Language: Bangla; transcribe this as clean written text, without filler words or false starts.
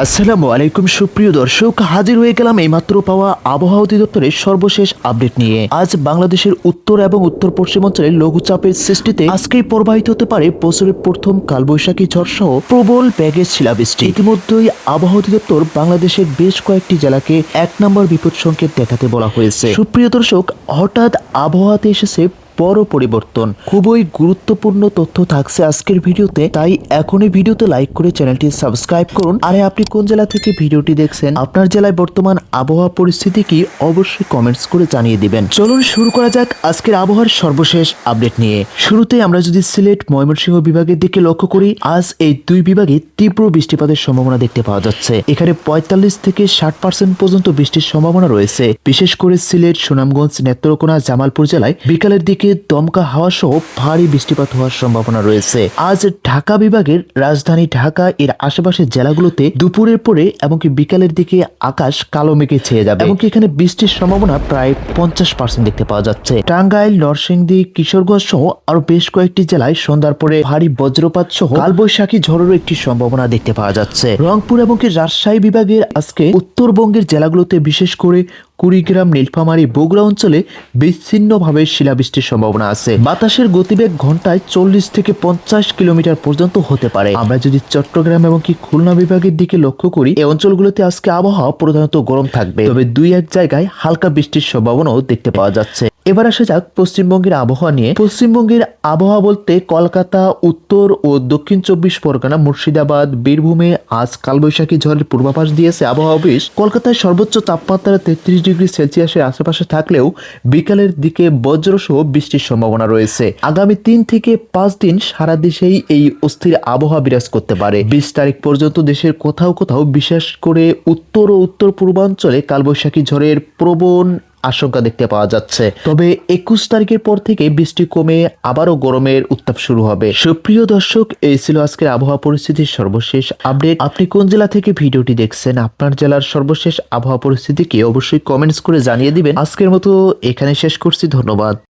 আসসালামু আলাইকুম সুপ্রিয় দর্শক, হাজির হয়ে গেলাম এইমাত্র পাওয়া আবহাওয়া অধিদপ্তরের সর্বশেষ আপডেট নিয়ে। আজ বাংলাদেশের উত্তর এবং উত্তর পশ্চিমাঞ্চলে লঘুচাপের সৃষ্টিতে আজকেই প্রবাহিত হতে পারে বছরের প্রথম কালবৈশাখী ঝড় সহ প্রবল ব্যাগের শিলাবৃষ্টি। ইতিমধ্যেই আবহাওয়া অধিদপ্তর বাংলাদেশের বেশ কয়েকটি জেলাকে 1 নম্বর বিপদ সংকেত দেখাতে বলা হয়েছে। সুপ্রিয় দর্শক, হঠাৎ আবহাওয়াতে এসেছে বড় পরিবর্তন। খুবই গুরুত্বপূর্ণ তথ্য থাকছে আজকের ভিডিওতে, তাই এখনই ভিডিওতে লাইক করে চ্যানেলটি সাবস্ক্রাইব করুন। আরে আপনি কোন জেলা থেকে ভিডিওটি দেখছেন, আপনার জেলায় বর্তমান আবহাওয়া পরিস্থিতি কি, অবশ্যই কমেন্টস করে জানিয়ে দিবেন। চলুন শুরু করা যাক আজকের আবহাওয়ার সর্বশেষ আপডেট নিয়ে। শুরুতে আমরা যদি সিলেট ময়মনসিংহ বিভাগের দিকে লক্ষ্য করি, আজ এই দুই বিভাগে তীব্র বৃষ্টিপাতের সম্ভাবনা দেখতে পাওয়া যাচ্ছে। এখানে 45 থেকে 60% পর্যন্ত বৃষ্টির সম্ভাবনা রয়েছে। বিশেষ করে সিলেট, সুনামগঞ্জ, নেত্রকোনা, জামালপুর জেলায় বিকালের দিকে দমকা হাওয়া সহ ভারী বৃষ্টিপাত হওয়ার সম্ভাবনা রয়েছে। আজ ঢাকা বিভাগের রাজধানী ঢাকা এর আশেপাশের জেলাগুলোতে দুপুরের পরে এমনকি বিকালের দিকে আকাশ কালো মেঘে ছেয়ে যাবে, এমনকি এখানে বৃষ্টির সম্ভাবনা প্রায় 50% দেখতে পাওয়া যাচ্ছে। টাঙ্গাইল, নরসিংদী, কিশোরগঞ্জ সহ আরো বেশ কয়েকটি জেলায় সন্ধ্যার পরে ভারী বজ্রপাত সহ কালবৈশাখী ঝড়েরও একটি সম্ভাবনা দেখতে পাওয়া যাচ্ছে। রংপুর এমনকি রাজশাহী বিভাগের আজকে উত্তরবঙ্গের জেলাগুলোতে বিশেষ করে কুড়িগ্রাম, নীলফামারী, বগুড়া অঞ্চলে বিচ্ছিন্নভাবে শিলাবৃষ্টির সম্ভাবনা আছে। বাতাসের গতিবেগ ঘন্টায় 40 থেকে 50 কিলোমিটার পর্যন্ত হতে পারে। আমরা যদি চট্টগ্রাম এবং কি খুলনা বিভাগের দিকে লক্ষ্য করি, এই অঞ্চলগুলোতে আজকে আবহাওয়া প্রধানত গরম থাকবে, তবে 2-1 জায়গায় হালকা বৃষ্টির সম্ভাবনাও দেখতে পাওয়া যাচ্ছে। এবার আসা যাক পশ্চিমবঙ্গের আবহাওয়া নিয়ে। পশ্চিমবঙ্গের আবহাওয়া বলতে কলকাতা, উত্তর ও দক্ষিণ 24 পরগনা, মুর্শিদাবাদ, বীরভূমে আজ কালবৈশাখী ঝড়ের পূর্বাভাস দিয়েছে আবহাওয়া অফিস। কলকাতায় সর্বোচ্চ তাপমাত্রা 33 ডিগ্রি সেলসিয়াসের আশেপাশে থাকলেও বিকালের দিকে বজ্রসহ বৃষ্টির সম্ভাবনা রয়েছে। আগামী 3 থেকে 5 দিন সারা দেশেই এই অস্থির আবহাওয়া বিরাজ করতে পারে। 20 তারিখ পর্যন্ত দেশের কোথাও কোথাও, বিশেষ করে উত্তর ও উত্তর পূর্বাঞ্চলে কালবৈশাখী ঝড়ের প্রবণ আশঙ্কা দেখতে পাওয়া যাচ্ছে। তবে 21 তারিখের পর থেকে বৃষ্টি কমে আবারও গরমের উত্তাপ শুরু হবে। সুপ্রিয় দর্শক, এই ছিল আজকের আবহাওয়া পরিস্থিতির সর্বশেষ আপডেট। আপনি কোন জেলা থেকে ভিডিওটি দেখছেন, আপনার জেলার সর্বশেষ আবহাওয়া পরিস্থিতি কি, অবশ্যই কমেন্টস করে জানিয়ে দিবেন। আজকের মতো এখানে শেষ করছি, ধন্যবাদ।